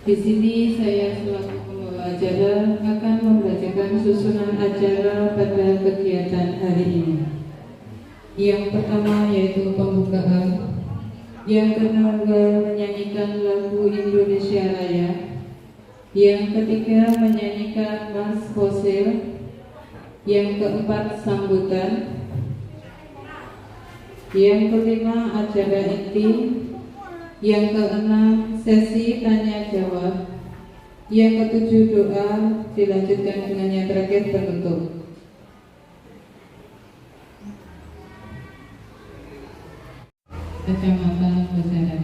Di sini saya selaku pembawa acara akan membacakan susunan acara pada kegiatan hari ini. Yang pertama yaitu pembukaan, yang kedua menyanyikan lagu Indonesia Raya, yang ketiga menyanyikan Mas Fosil, yang keempat sambutan, yang kelima acara inti, yang keenam sesi tanya jawab, yang ketujuh doa, dilanjutkan dengan yang terakhir penutup. Kacamata Basara.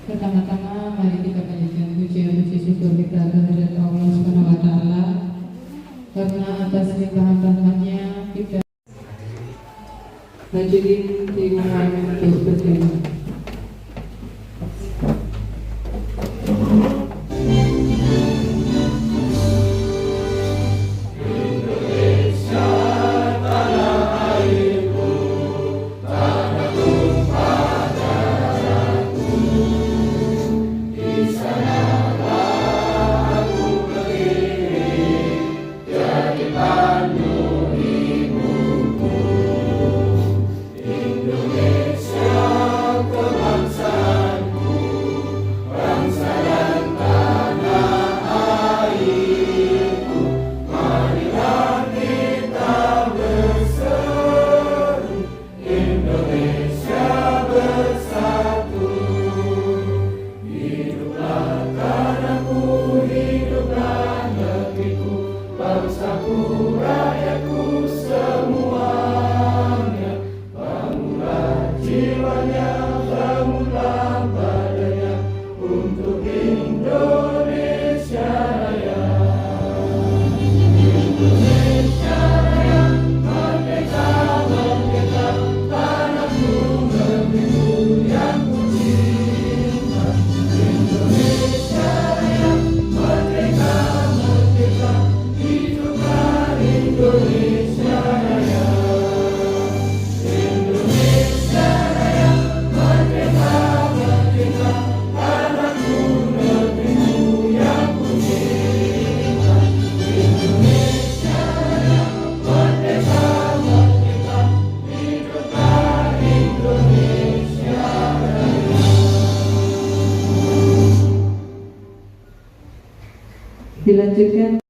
Pertama-tama mari kita panjatkan puji syukur kita kehadirat Allah Subhanahu wa taala, karena atas limpahan-limpahannya kita hadirin diumumkan untuk berdiri. Dilanjutkan.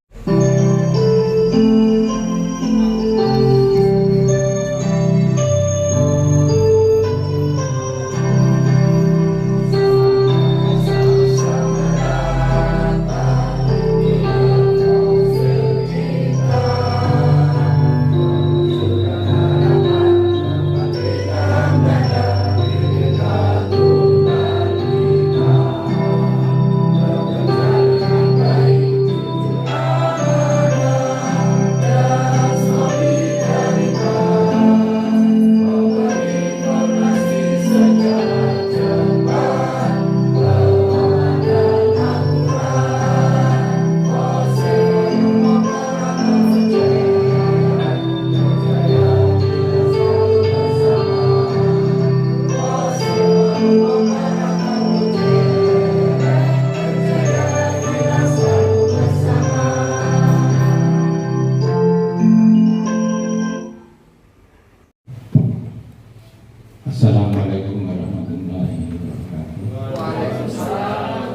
Assalamualaikum warahmatullahi wabarakatuh. Waalaikumsalam.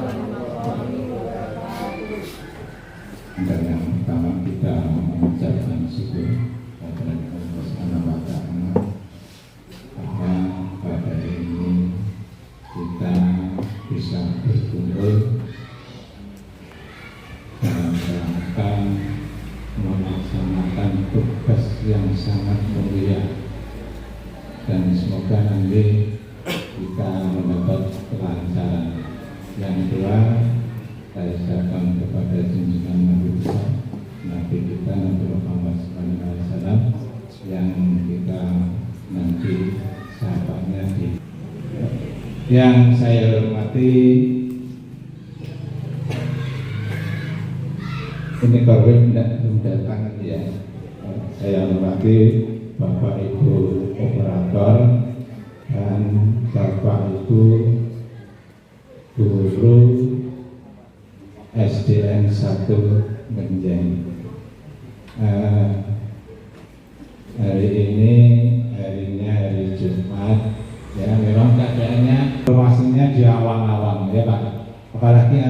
Dan yang pertama kita mengucapkan syukur kepada Allah Subhanahu wa taala bahwa pada hari ini kita bisa berkumpul dalam rangka melaksanakan tugas yang sangat mulia, dan semoga nanti kita mendapat kelancaran. Yang kedua, saya ucapkan kepada junjungan Nabi besar Nabi kita Nabi Muhammad SAW yang kita nanti sahabatnya di yang saya hormati, ini korban belum datang ya. Saya hormati Bapak Ibu operator dan Bapak Ibu guru satu genjeng. Hari ini harinya hari Jumat, ya memang keadaannya informasinya di awang-awang ya Pak. Apalagi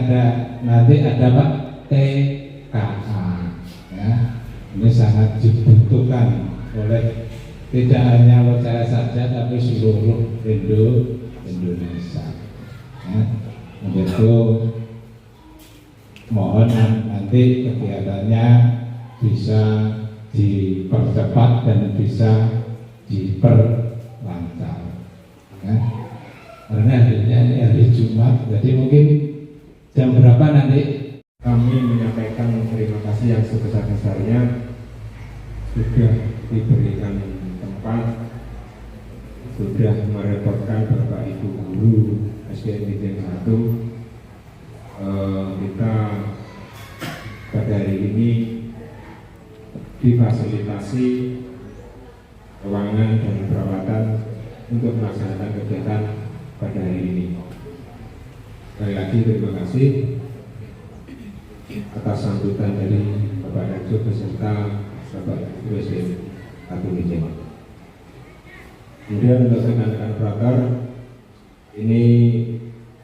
nanti ada Pak TKA, ya ini sangat dibutuhkan oleh tidak hanya Locaya saja tapi seluruh Indonesia. Ya, untuk itu mohon nanti kegiatannya bisa dipercepat dan bisa diperlancar. Ya. Karena harinya ini hari Jumat, jadi mungkin jam berapa nanti? Kami menyampaikan terima kasih yang sebesar-besarnya sudah diberikan tempat, sudah merepotkan Bapak Ibu Guru SDN 1. Kita pada hari ini difasilitasi ruangan dan perawatan untuk melaksanakan kegiatan pada hari ini. Sekali lagi terima kasih atas sambutan dari Bapak Rektor beserta Bapak Presiden Agung Wijaya. Kemudian untuk rekan-rekan operator, ini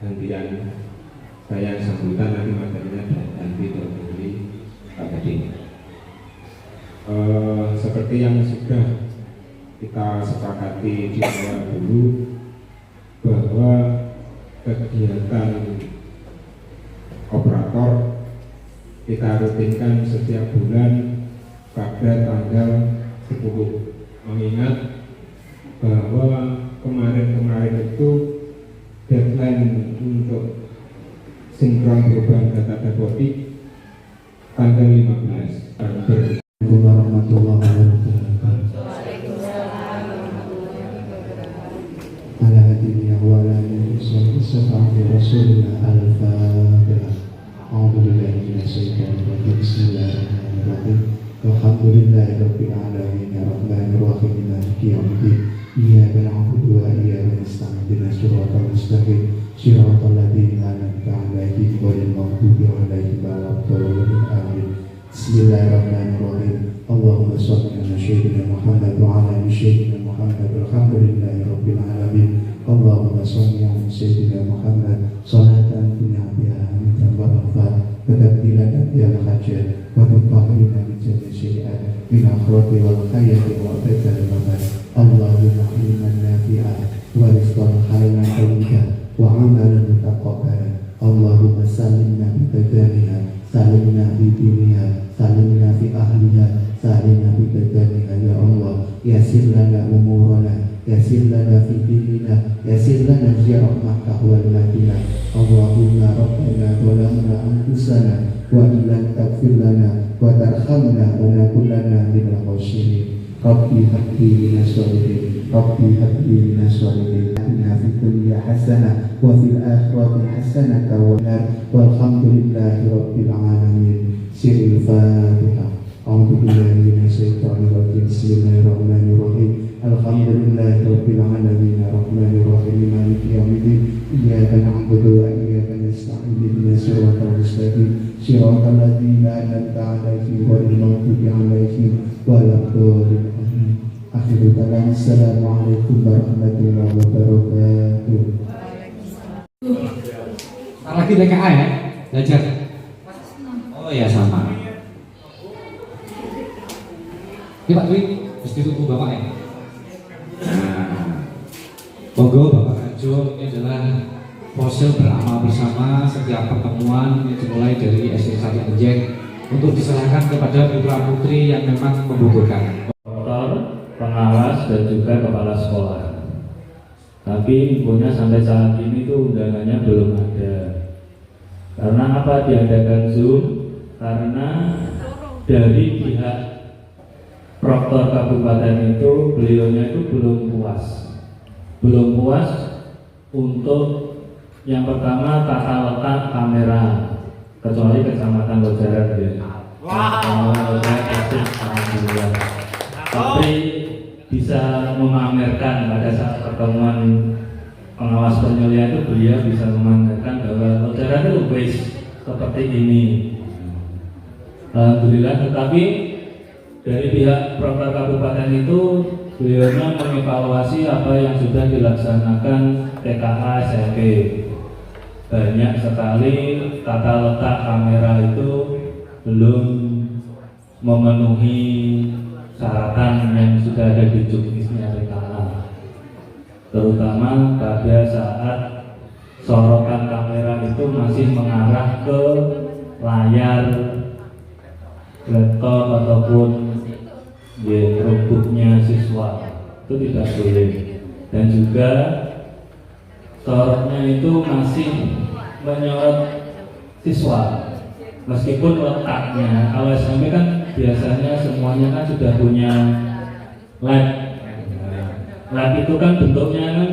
gantian saya sambutan, nanti materinya ganti dari Pak Gading. Seperti yang sudah kita sepakati di awal dulu, bahwa kegiatan operator kita rutinkan setiap bulan pada tanggal 10, mengingat bahwa kemarin itu deadline untuk sinkron perubahan data dapodik tanggal 15 Oktober. Warahmatullahi wabarakatuh. Ala hadirin wa ala alihi wa rasulillah al-fatihah. A'udzu billahi minasyaitonir rajim. Bismillahirrahmanirrahim. Alhamdulillahi rabbil alamin arrahmanir rahim maliki yaumiddin. Iyyaka na'budu wa iyyaka nasta'in ihdinas siratal mustaqim siratal ladzina an'amta 'alaihim ghairil maghdubi 'alaihim waladdallin. Amin. Bismillahirrahmanirrahim. Allahumma shalli ala sayyidina Muhammad wa ala ali sayyidina Muhammad. Alhamdulillahi rabbil alamin. Allahumma shalli ala sayyidina Muhammad salatan tunya biha min tabarrafat tabdilan bil hajat wa tutahhiruna min jami'i syai'at min akhrati wal hayati wa badal mamat. Allahumma ilman nafi'an wa rizqan halalan tayyiban wa amalan mutaqabbalan. Allahumma sallimna bi badaniha, salimna bi diniha, salimna fi ahliha, salimna bi badaniha. Ya Allah, yassir lana umurana, yassir lana fi dinina, yassir lana rahmatah wal madinah. Allahumma rabbana zalamna anfusana wa illam taghfir lana wa tarhamna lanakunanna minal khasirin. Rabbi habli minas sholihin, Rabbi habli minas sholihin. Atina fid dunya hasanah wa fil akhirati hasanah wa nar. Walhamdulillahi rabbil alamin. Sirul Fatihah. A'udzu billahi minasyaitonir rajim. Bismillahirrahmanirrahim. Alhamdulillahi rabbil alamin arrahmanir rahim maliki yaumiddin. Iyyaka na'budu wa iyyaka nasta'in ihdinas siratal mustaqim siratal ladzina an'amta 'alaihim ghairil maghdubi 'alaihim waladdallin. Akhirul kalam. Assalamualaikum warahmatullahi wabarakatuh. Lagi TKA ya, belajar. Oh ya sama. Ini Pak Dwi, mesti tunggu Bapak ya. Monggo Bapak Rajo, ini adalah proses beramal bersama setiap pertemuan yang dimulai dari SD 1 Genjeng untuk diserahkan kepada putra putri yang memang membutuhkan. Pengawas dan juga kepala sekolah. Tapi infonya sampai saat ini tuh undangannya belum ada. Karena apa diadakan Zoom? Karena dari pihak Proktor Kabupaten itu beliaunya itu belum puas untuk yang pertama tata letak kamera, kecuali Kecamatan Lojarat ya. Alhamdulillah. Tapi bisa memamerkan pada saat pertemuan pengawas penyelidikan itu beliau bisa memamerkan bahwa Lojarat itu base seperti ini. Alhamdulillah. Tetapi dari pihak Prokter Kabupaten itu beliaunya mengevaluasi apa yang sudah dilaksanakan TKA SMP. Banyak sekali tata letak kamera itu belum memenuhi syaratan yang sudah ada di juknisnya TKA, terutama pada saat sorotan kamera itu masih mengarah ke layar laptop ataupun notebooknya siswa, itu tidak boleh. Dan juga sorotnya itu masih menyorot siswa, meskipun letaknya kalau SMP kan biasanya semuanya kan sudah punya lab. Lab itu kan bentuknya kan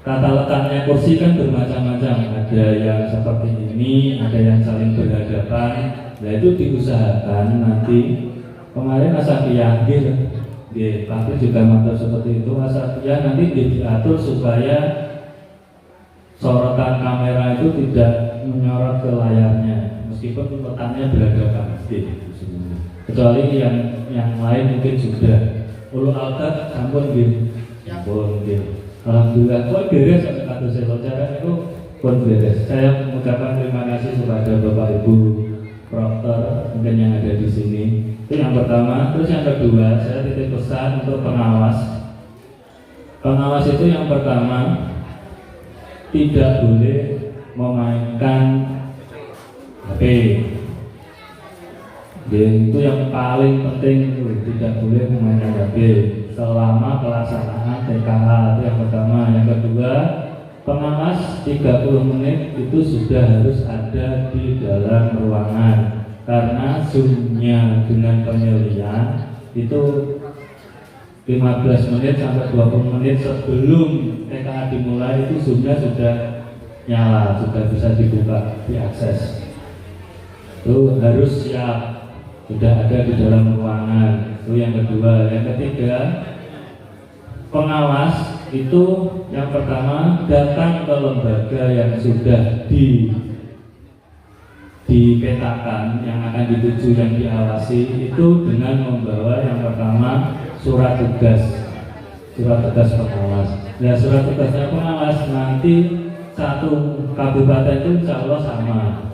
tata letaknya kursi kan bermacam-macam, ada yang seperti ini, ada yang saling berhadapan. Nah itu diusahakan nanti, kemarin Asafiyah tapi juga matur seperti itu, Asafiyah nanti diatur supaya sorotan kamera itu tidak menyorot ke layarnya, meskipun letaknya berhadapan. Kecuali yang lain mungkin sudah ulul albab sampun alhamdulillah kok beres sampai kata saya cara itu pun beres. Saya mengucapkan terima kasih kepada Bapak Ibu Prokter mungkin yang ada di sini. Itu yang pertama. Terus yang kedua, saya titip pesan untuk pengawas. Pengawas itu yang pertama tidak boleh memainkan HP. Itu yang paling penting, tidak boleh memainkan HP selama pelaksanaan TKA. Itu yang pertama. Yang kedua, pengawas 30 menit itu sudah harus ada di dalam ruangan, karena zoomnya dengan penyelian itu 15 menit sampai 20 menit sebelum TKA dimulai itu zoomnya sudah nyala, sudah bisa dibuka, diakses. Itu harus siap, sudah ada di dalam ruangan. Itu yang kedua. Yang ketiga, pengawas itu yang pertama datang ke lembaga yang sudah dipetakan yang akan dituju, yang diawasi, itu dengan membawa yang pertama surat tugas pengawas. Nah, surat tugasnya pengawas nanti satu kabupaten itu insya Allah sama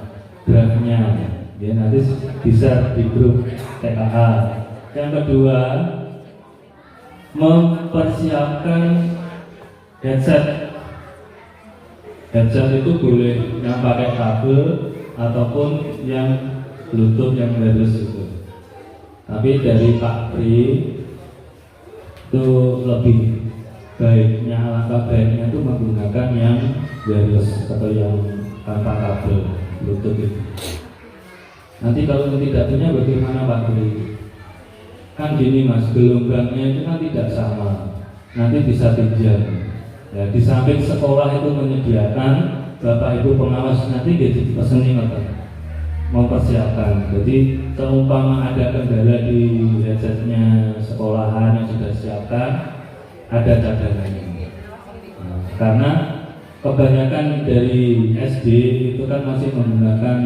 draftnya, ya nanti bisa di grup TKA. Yang kedua, mempersiapkan headset itu boleh yang pakai kabel ataupun yang Bluetooth yang wireless itu. Tapi dari Pak Pri itu lebih baiknya, alangkah baiknya itu menggunakan yang wireless atau yang tanpa kabel Bluetooth itu. Nanti kalau tidak punya bagaimana Pak Pri? Kan gini Mas, gelombangnya itu kan tidak sama, nanti bisa pinjam. Ya, di samping sekolah itu menyediakan, Bapak Ibu pengawas nanti jadi peseni mempersiapkan. Jadi seumpama ada kendala di headsetnya sekolahan yang sudah disiapkan, ada cadangannya. Karena kebanyakan dari SD itu kan masih menggunakan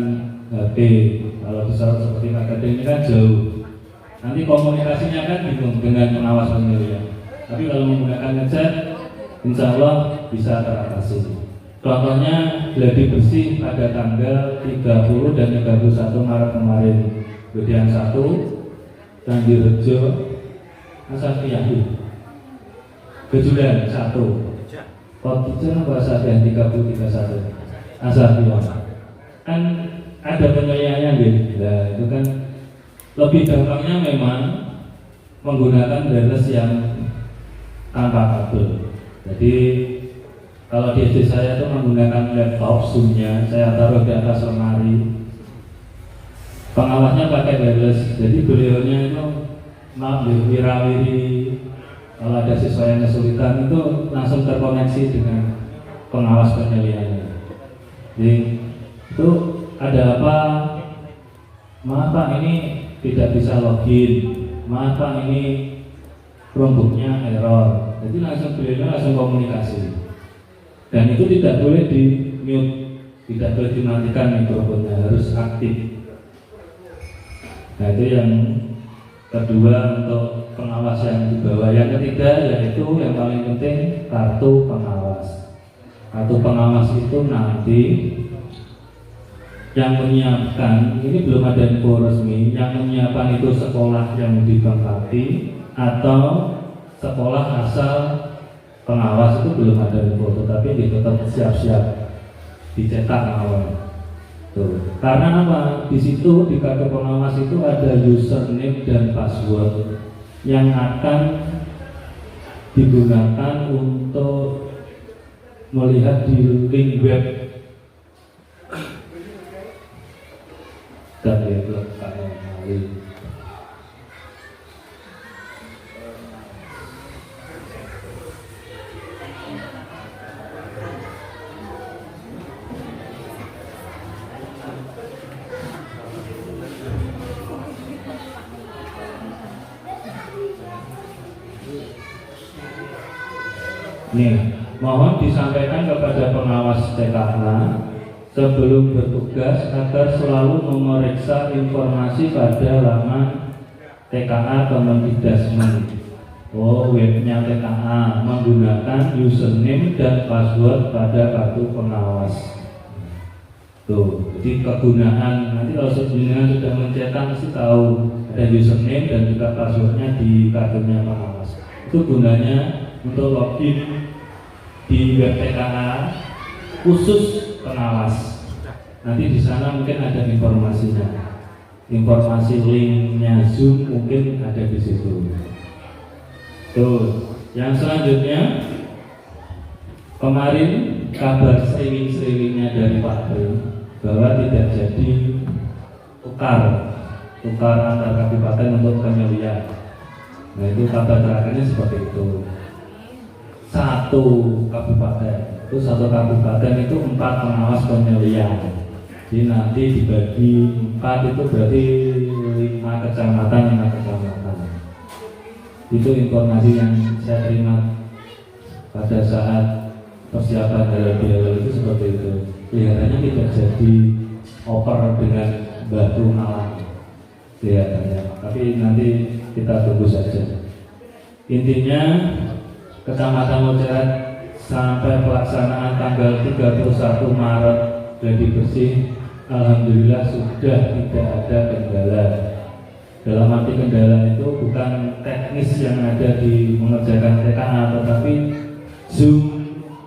HP. Kalau di seperti KKD ini kan jauh. Nanti komunikasinya kan bingung dengan pengawas pemilihan. Tapi kalau menggunakan headset, insya Allah bisa teratasi. Contohnya gladi bersih pada tanggal 30 dan 31 Maret kemarin, Bedian 1, Candi Rejo, Asafiyah, Kejudan 1, Kotijan bahasa yang 30 31, Asafiyah. Kan ada penilaiannya gitu. Nah, itu kan lebih gampangnya memang menggunakan wireless yang tanpa kabel. Jadi kalau di SD saya itu menggunakan laptop, zoomnya saya taruh di atas lemari, pengawasnya pakai wireless. Jadi beliaunya itu wirawiri, kalau ada siswa yang kesulitan itu langsung terkoneksi dengan pengawas penilaiannya. Jadi itu ada apa? Maaf Pak, ini tidak bisa login. Maaf Pak, ini Chromebooknya error. Jadi langsung beliau langsung komunikasi. Dan itu tidak boleh di mute, tidak boleh dimatikan mikrofonnya, harus aktif. Nah itu yang kedua untuk pengawas yang di bawah. Yang ketiga yaitu yang paling penting kartu pengawas. Kartu pengawas itu nanti yang menyiapkan, ini belum ada info resmi, yang menyiapkan itu sekolah yang ditempati atau sekolah asal pengawas, itu belum ada info, tetapi tetap siap-siap dicetak awal. Tuh. Karena apa? Di situ di kartu pengawas itu ada username dan password yang akan digunakan untuk melihat di link web dan diletakkan lain. Nih, mohon disampaikan kepada pengawas TKA sebelum bertugas agar selalu memeriksa informasi pada laman TKA Kemendikbudrismen. Webnya TKA menggunakan username dan password pada kartu pengawas. Tuh, jadi kegunaan nanti kalau sebenarnya sudah mencetak mesti tahu ada username dan juga passwordnya di kartunya pengawas. Itu gunanya untuk login di web TKA khusus pengawas. Nanti di sana mungkin ada informasinya, informasi linknya Zoom mungkin ada di situ. Tuh, yang selanjutnya kemarin kabar sering-seringnya dari Pak Prim bahwa tidak jadi tukar antar kabupaten untuk pemilihan. Nah itu kabar terakhirnya seperti itu. Satu kabupaten itu 4 pengawas pemilihan. Jadi nanti dibagi 4 itu berarti 5 kecamatan. Itu informasi yang saya terima pada saat persiapan halal itu seperti itu. Kelihatannya tidak jadi oper dengan batu malam kelihatannya. Tapi nanti kita tunggu saja. Intinya Kecamatan Mojarat sampai pelaksanaan tanggal 31 Maret gladi bersih, alhamdulillah sudah tidak ada kendala. Dalam arti kendala itu bukan teknis yang ada di mengerjakan TKA, tetapi Zoom,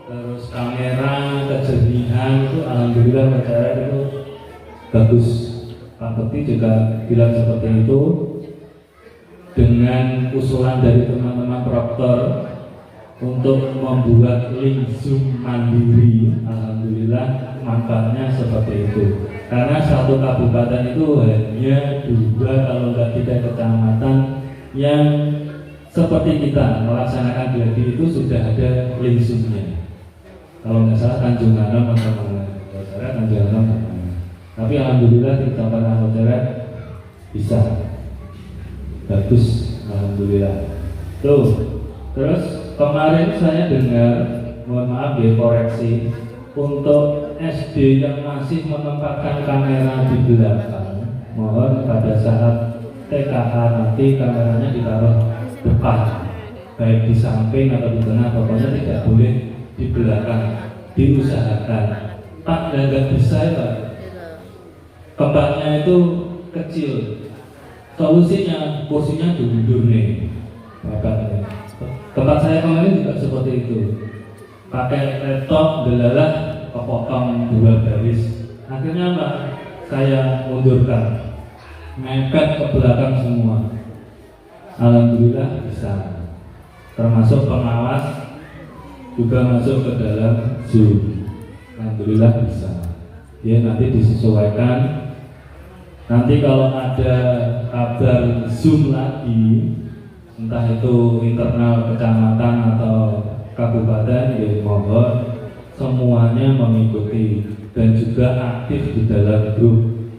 terus kamera, kejernihan itu alhamdulillah Mojarat itu bagus. Pak Bekti juga bilang seperti itu. Dengan usulan dari teman-teman proktor untuk membuat link Zoom mandiri, alhamdulillah manfaatnya seperti itu. Karena satu kabupaten itu hanya 2 kalau nggak 3 kecamatan yang seperti kita melaksanakan gladi itu sudah ada link Zoom-nya. Kalau nggak salah Tanjung Anom atau mana, Tanjung Anom. Tapi alhamdulillah di Kecamatan Mojarat bisa bagus, alhamdulillah. Tuh, terus kemarin saya dengar, mohon maaf ya koreksi, untuk SD yang masih menempatkan kamera di belakang, mohon pada saat TKA nanti kameranya ditaruh depan, baik di samping atau di tengah, pokoknya tidak boleh di belakang, diusahakan. Pak, nggak bisa ya, tempatnya itu kecil, solusinya kursinya diundur nih, bapaknya. Tempat saya kemarin juga seperti itu, pakai laptop delalah kepotong 2 baris. Akhirnya Pak, saya mundurkan, mepet ke belakang semua. Alhamdulillah bisa, termasuk pengawas juga masuk ke dalam Zoom. Alhamdulillah bisa. Ya nanti disesuaikan. Nanti kalau ada kabar Zoom lagi, entah itu internal kecamatan atau kabupaten, ya mohon semuanya mengikuti dan juga aktif di dalam grup.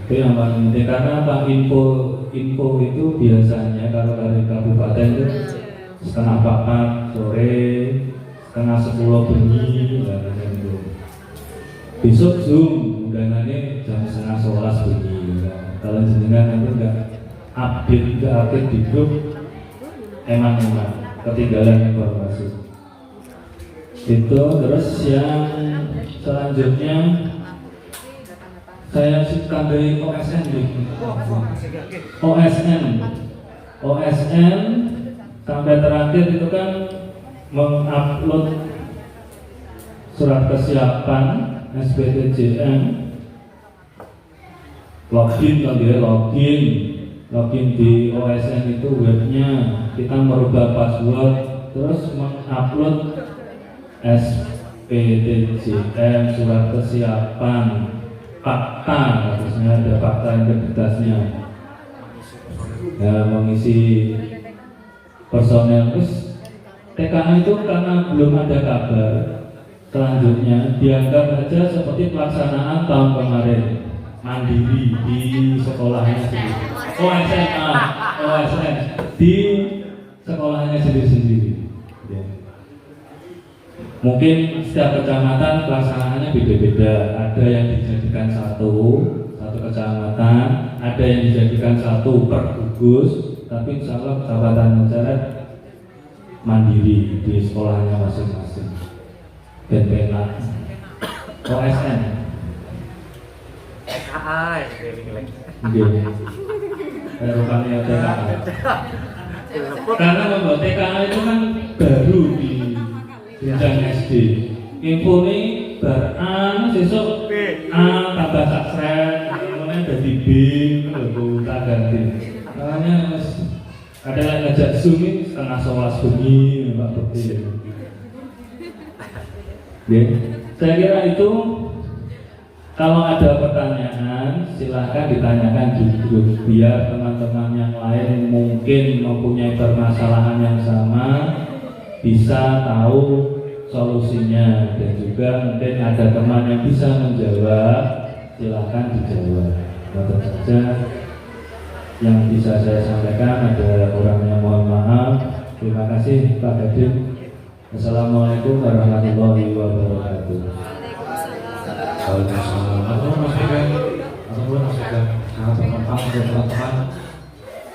Itu yang paling penting, karena apa, info itu biasanya kalau dari kabupaten itu setengah 4 sore, setengah 10 bengi, gitu. besok Zoom undangannya jam 10:30 begini. Kalau jenengan nanti nggak update di grup, emang ketinggalan informasi. Itu terus yang selanjutnya saya suka dari OSN sampai terakhir itu kan mengupload surat kesiapan SBTJM, login di OSN itu webnya, kita merubah password, terus mengupload SPTJM surat kesiapan, fakta, harusnya ada fakta integritasnya, ya, mengisi personel. Terus TKA itu karena belum ada kabar selanjutnya, dianggap aja seperti pelaksanaan tahun kemarin, mandiri di sekolahnya sendiri. OSN di sekolahnya sendiri-sendiri. Ya. Mungkin setiap kecamatan pelaksanaannya beda-beda. Ada yang dijadikan satu kecamatan, ada yang dijadikan satu per gugus, tapi insya Allah Kecamatan Mencaret mandiri di sekolahnya masing-masing. Dan pena OSN. Rupanya TKA. Karena membuat TKA itu kan baru di jenjang SD. Info ini bar besok A tambah sakset, kemudian jadi B, lalu tak ganti. Makanya ada yang ngajak Zoom ini 10:30 bunyi, Mbak Bekti. Ya, saya kira itu. Kalau ada pertanyaan, silahkan ditanyakan di grup biar teman-teman yang lain mungkin mempunyai permasalahan yang sama bisa tahu solusinya, dan juga mungkin ada teman yang bisa menjawab, silahkan dijawab. Tentu saja yang bisa saya sampaikan, ada kurangnya mohon maaf. Terima kasih Pak Kadin. Assalamualaikum warahmatullahi wabarakatuh.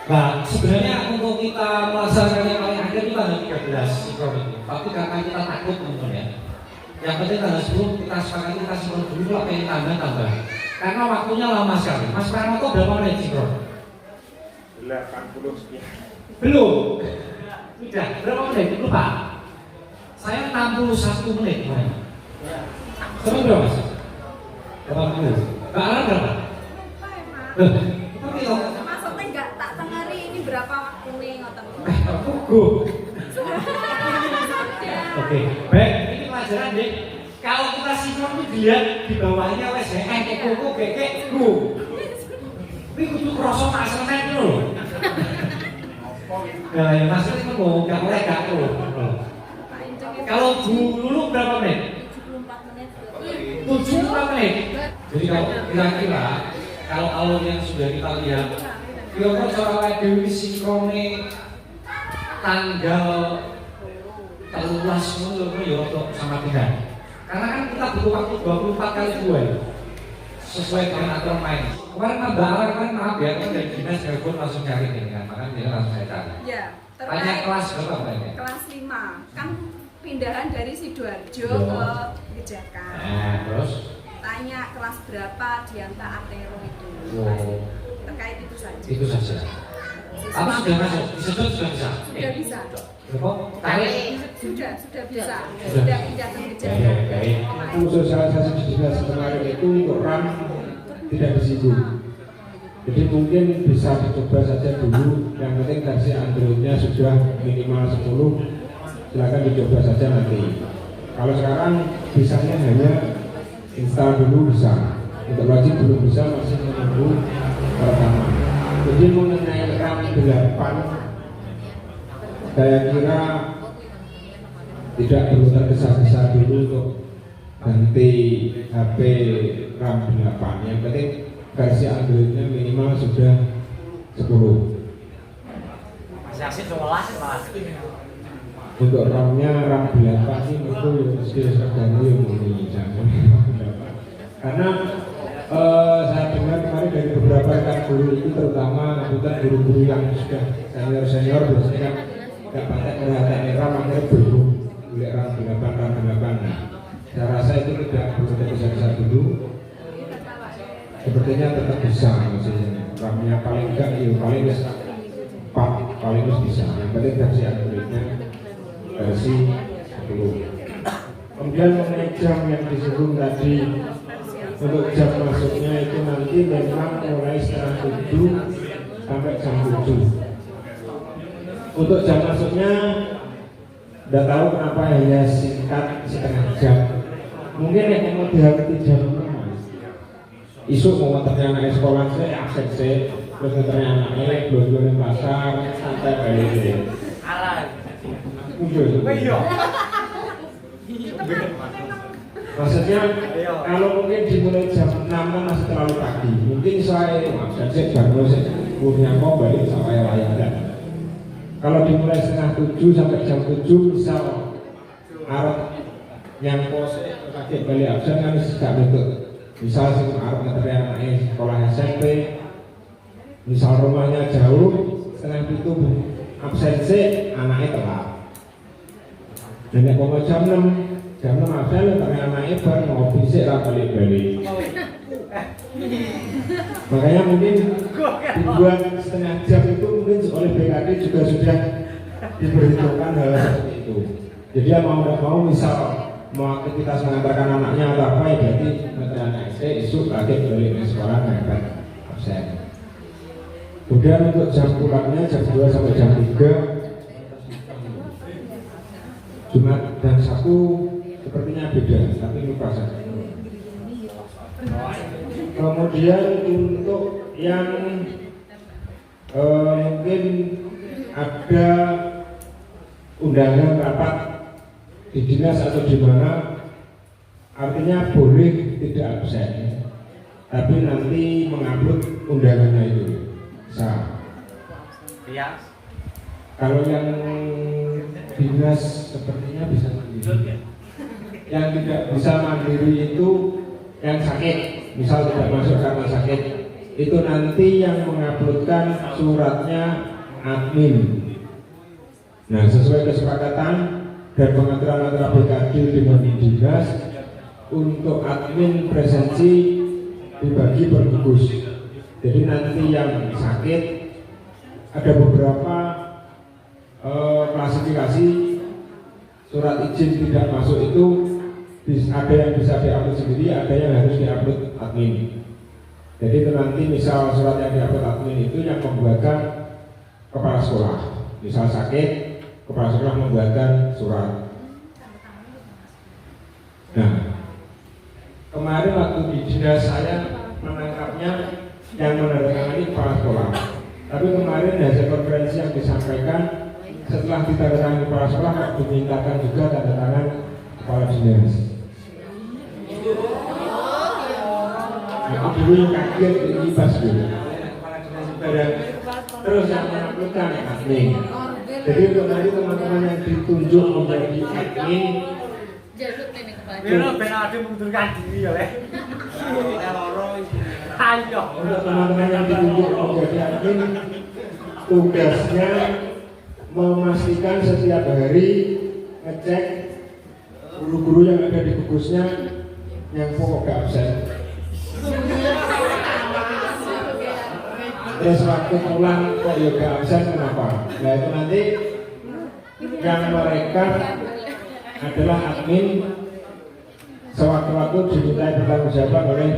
Nah, sebenarnya untuk kita melaksanakan yang paling akhir itu tanggal 13 Sikron ini. Tapi karena kita takut teman-teman ya, yang penting tanggal 10 kita sepakati, kita Sikron dulu, apa yang tambah. Karena waktunya lama sekali. Mas Pranoto berapa menit Sikron? 80 sekian. Belum. Tidak, berapa menit? Lupa. Saya 61 menit kemarin. Sama berapa Mas? 80. Mbak Alan berapa? Tapi loh, maksudnya nggak tak tengari ini berapa waktu nih ngotot. Oke, baik. Ini pelajaran deh. Kalau kita sinkron itu dilihat di bawahnya WSN, koko, keke, ku. Ini kudu krosok maksudnya itu loh. Nah, yang maksudnya itu mau nggak boleh gak tuh. Kalau Bu Lulu berapa menit? 74 menit. Jadi kalau kira-kira kalau alur yang sudah kita lihat, kira-kira cara Dewi sinkrone tanggal 13 menurutmu ya untuk sama Tuhan. Karena kan kita butuh waktu 24 kali 2 sesuai dengan aturan main. Kemarin Mbak Ala kemarin maaf ya, kan dari dinas telepon langsung cari nih kan, makanya dia langsung saya cari. Ya, tanya kelas berapa banyak? Kelas 5 kan pindahan dari Sidoarjo ke Gejakan. Terus? Tanya kelas berapa di Anta Atero itu. Terkait itu saja. Itu saja. Apa sudah masuk? Disedot sudah bisa? Sudah bisa. Tarik? Sudah bisa. Sudah pindah ke Gejakan. Untuk sosialisasi di dinas kemarin itu untuk RAM tidak disinggung. Jadi mungkin bisa dicoba saja dulu. Yang penting versi Androidnya sudah minimal 10. Silakan dicoba saja nanti. Kalau sekarang bisanya hanya install dulu bisa. Untuk wajib belum bisa, masih menunggu pertama. Jadi mengenai RAM 8, saya kira tidak perlu tergesa-gesa dulu untuk ganti HP RAM 8. Yang penting versi Androidnya minimal sudah 10. Masih asik 11 Mas. Untuk RAM-nya RAM 8 ini itu mesti serganya ini jangan. Karena saya dengar kemarin dari beberapa rekan guru itu, terutama kemudian guru-guru yang sudah senior biasanya nggak pakai perhatian era, makanya belum boleh ram 8. Nah, saya rasa itu tidak perlu besar dulu. Sepertinya tetap bisa maksudnya. Ramnya paling enggak, paling 4, paling bisa. Yang penting versi Androidnya versi 10. Kemudian mengenai jam yang disebut tadi, untuk jam masuknya itu nanti memang mulai setengah 7 sampai jam 7. Untuk jam masuknya tidak tahu kenapa hanya singkat setengah jam. Mungkin yang mau dihapiti jam isu mau nganternya anak sekolah saya absen saya, terus nganternya anaknya belum pasar santai balik deh. Maksudnya kalau mungkin dimulai jam 6 masih terlalu pagi. Mungkin saya absen saya baru punya mau balik sampai layak. Kalau dimulai setengah 7 sampai jam 7 misal arep yang pos pakai balik absen kan gak betul. Misal sing arep ngeteri anake sekolah SMP, misal rumahnya jauh, setengah 7 absensi anaknya telat. Dan yang mau jam 6 absen ngeteri anaknya baru mau bisik lah balik-balik. Makanya mungkin dibuat setengah jam itu mungkin oleh BKD juga sudah diperhitungkan hal seperti itu. Jadi ya mau nggak mau misal mau aktivitas mengantarkan anaknya atau apa ya berarti anak SD isu lagi balik ke sekolah mereka absen. Kemudian untuk jam pulangnya jam 2 sampai jam 3 Jumat dan Sabtu sepertinya beda, tapi lupa saja. Kemudian untuk yang mungkin ada undangan rapat di dinas atau di mana, artinya boleh tidak absen, tapi nanti mengupload undangannya itu bisa. Ya. Kalau yang dinas sepertinya bisa mandiri. Yang tidak bisa mandiri itu yang sakit, misal tidak masuk karena sakit, itu nanti yang menguploadkan suratnya admin. Nah, sesuai kesepakatan dan pengaturan antara BKD dengan dinas, untuk admin presensi dibagi per gugus. Jadi nanti yang sakit ada beberapa klasifikasi surat izin tidak masuk itu, ada yang bisa diupload sendiri, ada yang harus diupload admin. Jadi itu nanti misal surat yang diupload admin itu yang membuatkan kepala sekolah. Misal sakit, kepala sekolah membuatkan surat. Nah, kemarin waktu di dinas saya menangkapnya yang menandatangani kepala sekolah. Tapi kemarin hasil konferensi yang disampaikan setelah ditandatangani kepala sekolah dimintakan juga tanda tangan kepala dinas. Nah, dulu yang kaget ini pas dulu. Terus yang melakukan admin. Jadi untuk nanti teman-teman yang ditunjuk menjadi admin, untuk teman-teman yang ditunjuk menjadi admin, tugasnya memastikan setiap hari ngecek guru-guru yang ada di gugusnya yang pokok gak absen. Terus waktu pulang kok juga absen kenapa? Nah itu nanti yang mereka adalah admin sewaktu-waktu dimintai bertanggung jawab oleh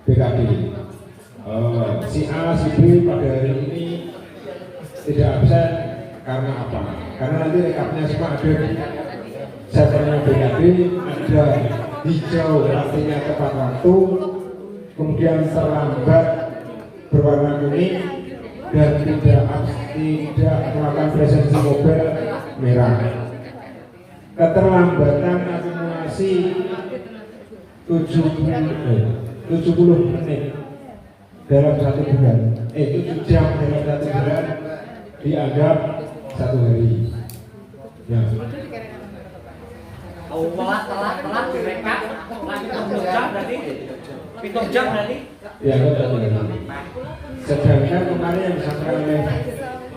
BKD. Si A, si B pada hari ini tidak absen karena apa? Karena nanti rekapnya semua ada di servernya BKD, ada hijau artinya tepat waktu, kemudian terlambat berwarna kuning, dan tidak melakukan presensi mobil merah. Keterlambatan akumulasi 70 menit dalam 1 bulan, 7 jam dalam 1 bulan dianggap 1 hari. Ya. telat direkap lagi 7 jam berarti 7 jam berarti. Ya, betul. Sedangkan kemarin yang disampaikan oleh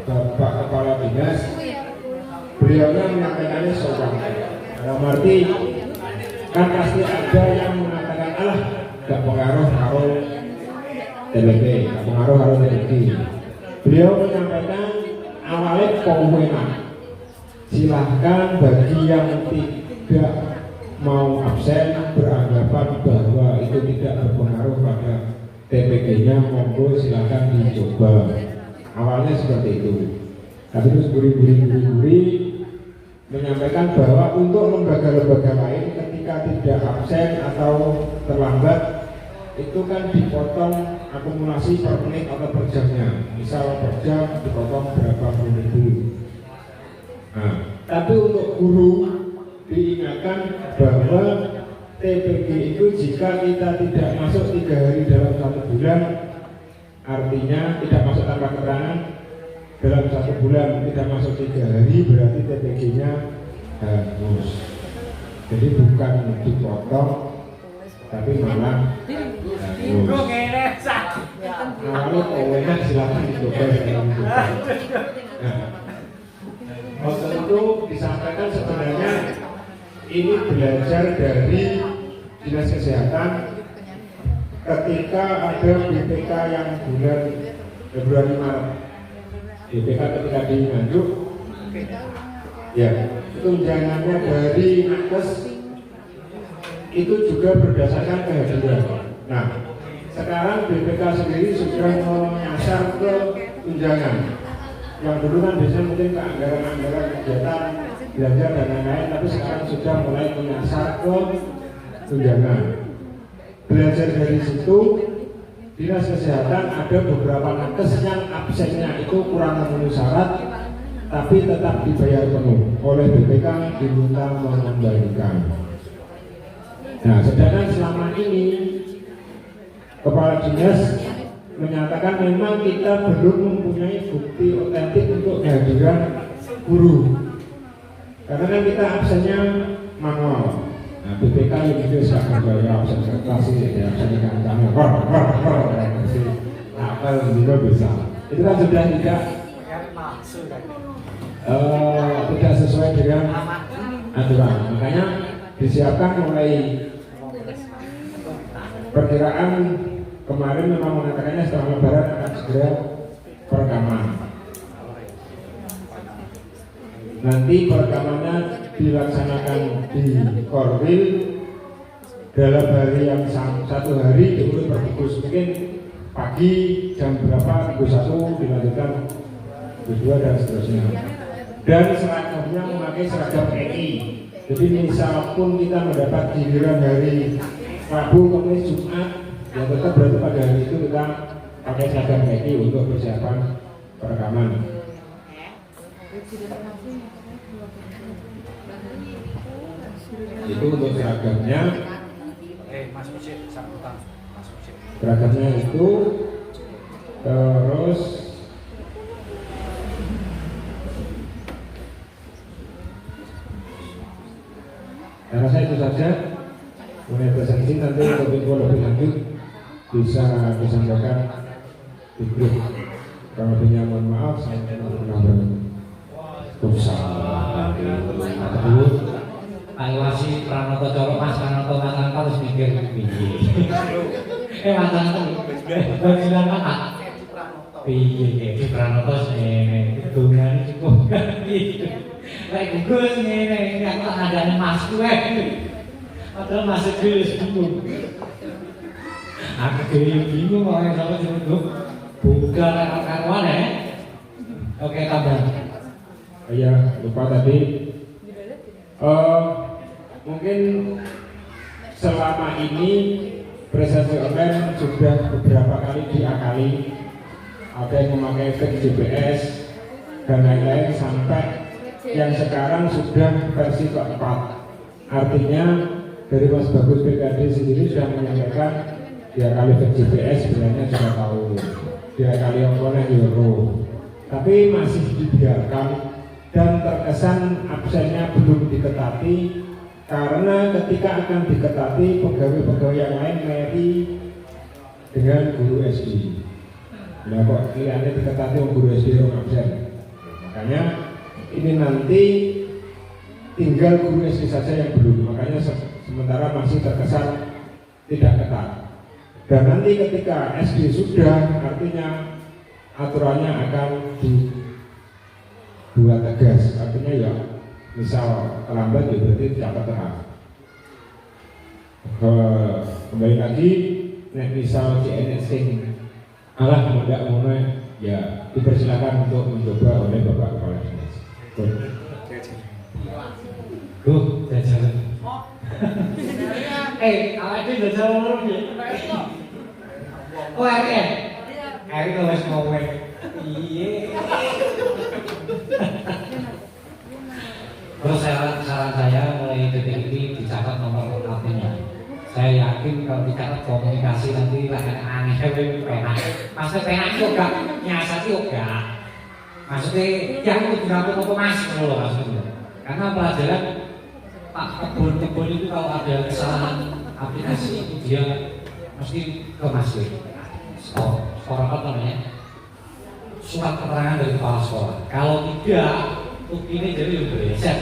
Bapak Kepala Dinas, beliau menyampaikannya soal dalam arti kan pasti ada yang mengatakan alah gak pengaruh karo TBK, gak pengaruh karo TBK. Beliau menyampaikan awalnya pemenang, silahkan bagi yang tidak mau absen beranggapan bahwa itu tidak berpengaruh pada TPG-nya, monggo silahkan dicoba. Awalnya seperti itu. Tapi terus guri menyampaikan bahwa untuk lembaga-lembaga lain ketika tidak absen atau terlambat itu kan dipotong akumulasi per menit atau per jamnya. Misal per jam dipotong berapa puluh ribu. Nah, tapi untuk guru diingatkan bahwa TPG itu jika kita tidak masuk 3 hari dalam 1 bulan, artinya tidak masuk tanpa keterangan dalam 1 bulan, tidak masuk 3 hari berarti TPG-nya hangus. Jadi bukan dipotong tapi malah hangus. Awalnya pemenang silakan dicoba. Waktu itu disampaikan sebenarnya ini belajar dari Dinas Kesehatan ketika ada BPK yang bulan Februari Maret. BPK ketika di Nganjuk, ya tunjangannya dari nakes itu juga berdasarkan kehadiran. Nah, sekarang BPK sendiri sudah menyasar ke tunjangan. Yang dulu kan biasanya mungkin ke anggaran-anggaran kegiatan belanja dan lain-lain, tapi sekarang sudah mulai menyasar ke tunjangan. Belajar dari situ, Dinas Kesehatan ada beberapa nakes yang absennya itu kurang memenuhi syarat, tapi tetap dibayar penuh. Oleh BPK diminta mengembalikan. Nah, sedangkan selama ini Kepala Dinas menyatakan memang kita belum mempunyai bukti otentik untuk kehadiran guru. Karena kan kita absennya manual. Nah, BPK itu sudah berbayar absen kertas ini, absen ikan tangan, apel juga bisa. Itu kan sudah tidak sesuai dengan aturan. Makanya disiapkan mulai perkiraan kemarin memang mengatakannya setelah Lebaran akan segera perekaman. Nanti perekamannya dilaksanakan di Korwil dalam hari yang 1 hari diurut per gugus, mungkin pagi jam berapa gugus 1 dilanjutkan gugus 2 dan seterusnya. Dan seragamnya memakai seragam PNI. Jadi misal pun kita mendapat giliran hari Rabu, Kamis, Jumat, ya tetap berarti pada hari itu kita pakai seragam PNI untuk persiapan perekaman. Itu untuk seragamnya. Seragamnya itu terus saya rasa itu saja. Mengenai presensi nanti untuk info lebih lanjut bisa disampaikan di grup. Kalau lebihnya mohon maaf, saya mohon Dulu Pak Iwasi Pranoto Coro Mas Pranoto Mas harus mikir piye. Mas Pranoto bilang kan piye Pranoto ngene dongane cukup lek gugus ngene aku tak ngandani Mas kuwe. Padahal masuk dulu bingung. Aku bingung kok yang sama cukup buka karuan ya. Oke tambah. Ya, lupa tadi. Mungkin selama ini presensi online sudah beberapa kali diakali. Ada yang memakai efek GPS dan lain-lain sampai yang sekarang sudah versi keempat. Artinya dari Mas Bagus BKD sendiri sudah menyampaikan dia kali efek GPS sebenarnya sudah tahu. Dia kali yang boleh euro. Tapi masih dibiarkan dan terkesan absennya belum diketati Karena ketika akan diketati pegawai-pegawai yang lain meri dengan guru SD. Nah kok kelihatannya diketati guru SD yang absen. Makanya ini nanti tinggal guru SD saja yang belum. Makanya sementara masih terkesan tidak ketat. Dan nanti ketika SD sudah, artinya aturannya akan dibuat tegas. Artinya ya misal terlambat ya berarti tidak terang. Kembali lagi, misal CNS alah tidak mau ya dipersilakan untuk mencoba oleh Bapak Kepala Dinas. Jajaran. Awak itu jajaran loro ya. Oh, Eri kalau wis ngomong. Iya. Terus saran saya mulai detik ini dicatat nomor HP-nya. Saya yakin kalau dicatat komunikasi nanti lah aneh penak. Maksudnya penak juga nyasar juga. Maksudnya yang itu dilakukan apa mas loh maksudnya. Karena pelajaran Pak kebun itu kalau ada kesalahan aplikasi itu dia mesti ke masjid. Skor apa namanya? Surat keterangan dari kepala sekolah. Kalau tidak, ini jadi bereset.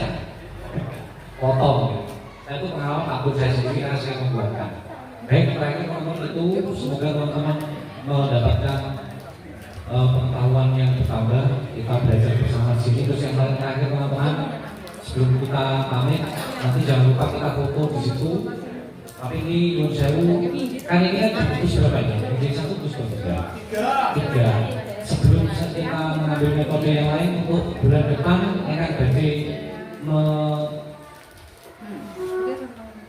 Potong. Saya itu pengalaman akun saya sendiri karena saya membuatkan. Baik, terakhir teman-teman itu semoga teman-teman mendapatkan pengetahuan yang bertambah. Kita belajar bersama di sini. Terus yang paling terakhir teman-teman, sebelum kita pamit, nanti jangan lupa kita foto di situ. Tapi ini Yun Sewu, kan ini kan bus berapa ya? Jadi satu bus berapa? Tiga. Sebelum kita mengambil metode yang lain untuk bulan depan, ini kan berarti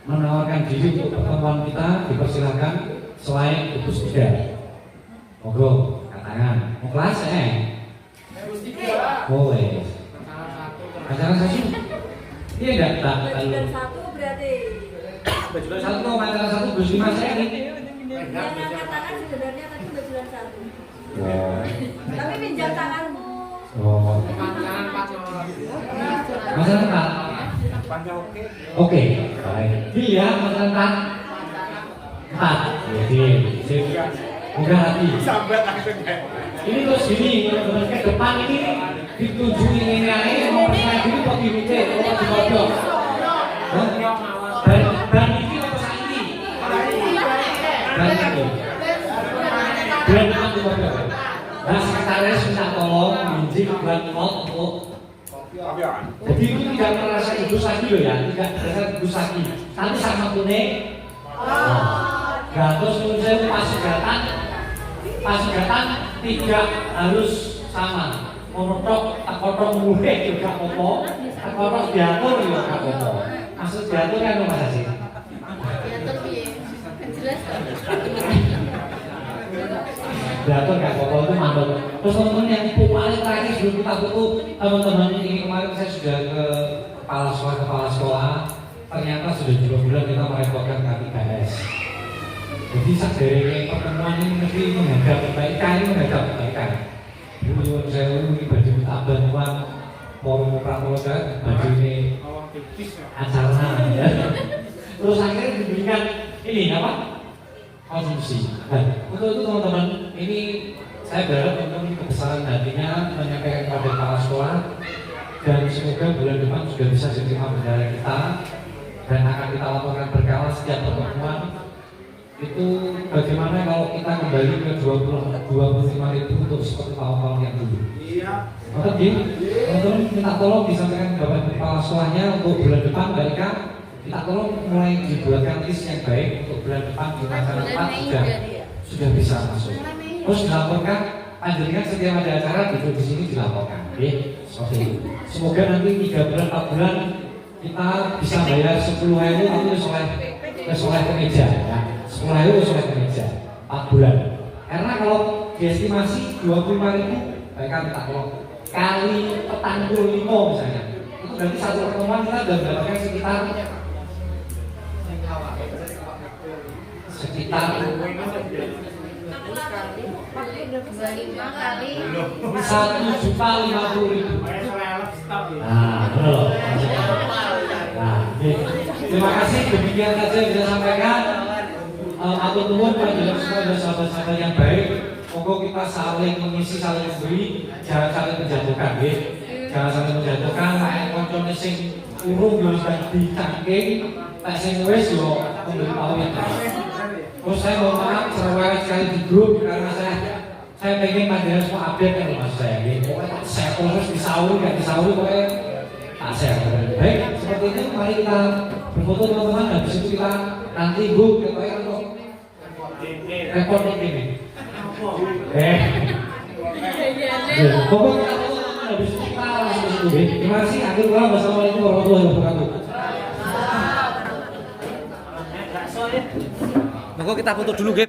menawarkan diri untuk pertemuan kita, dipersilakan selain bus tiga. Monggo, katakan. Mau kelas boleh. Acara satu? Iya enggak? Bulan 1 berarti. Bulan 1 mau acara 1 bus 5 saya ini. Yang angkat tangan sebenarnya tadi bulan 1. Oh. Tapi pinjam tanganmu. Oh. Masyarakat. Oke. Baik. Iya, masyarakat. 4. Jadi, mudah hati. Ini terus gini, teman-teman ke depan ini dituju ini mau percaya diri kok dimikir, kok dibodoh. Dan ini apa saiki? Dan itu. Dan itu dibodoh. Nah, sekretaris minta tolong minjem buat not untuk. Jadi itu tidak merasa ibus lagi loh ya, tidak merasa ibus lagi. Nanti sama kuning. Nah, terus menurut saya pas tidak harus sama. Monotok, tak kotor mulai juga kotor, tak kotor diatur juga kotor. Maksud diatur kan apa sih? Diatur piye? Jelas kan? Diatur kan kotor itu mandor. Terus teman-teman yang paling terakhir sebelum kita tutup, teman-teman ini kemarin saya sudah ke kepala sekolah, ternyata sudah 2 bulan kita merepotkan K3S. Jadi dari pertemuan ini mesti menghadap kebaikan. Dulu saya baju minta bantuan forum pramuka baju ini acara ya. Terus akhirnya diberikan ini apa? Konsumsi. Nah, untuk itu teman-teman, ini saya berharap teman-teman kebesaran hatinya menyampaikan kepada kepala sekolah dan semoga bulan depan sudah bisa jadi bendera kita dan akan kita laporkan berkala setiap pertemuan. Itu bagaimana kalau kita kembali ke 25.000 untuk seperti tahun-tahun yang dulu. Iya. Oke, teman-teman minta tolong disampaikan Bapak Kepala Sekolahnya untuk bulan depan Mbak Ika. Kita tolong mulai dibuatkan list yang baik untuk bulan depan di masyarakat sudah bisa masuk. Terus dilaporkan, panjenengan setiap ada acara duduk di sini dilaporkan. Oke, seperti itu. Semoga nanti 3 bulan 4 bulan kita bisa bayar 10.000 itu sesuai kemeja ya. 10.000 sesuai kemeja 4 bulan. Karena kalau diestimasi 25.000, mereka minta tolong kali petang 25 misalnya. Itu berarti satu pertemuan kita sudah mendapatkan sekitar 1.050.000. Nah, betul. Nah, Terima kasih, demikian saja yang bisa sampaikan. Atur nuwun pada semua sahabat-sahabat yang baik. Pokok kita saling mengisi, saling memberi, jangan saling menjatuhkan, ya. Jangan saling menjatuhkan. Koncone sing urung yo wis dicangking, tak sing wis yo memberitahu yang baik. Terus saya mohon maaf sering sekali di grup karena saya pengen panjenengan semua update kan mas saya. Pokoknya saya terus disauri, nggak disauri pokoknya tak saya. Baik, seperti itu mari kita berfoto teman-teman. Habis itu kita nanti pokoknya untuk report ini. Pokoknya kita foto teman-teman habis itu kita langsung ke situ. Terima kasih. Akhir kata wassalamualaikum warahmatullahi wabarakatuh. Monggo kita foto dulu, Gek.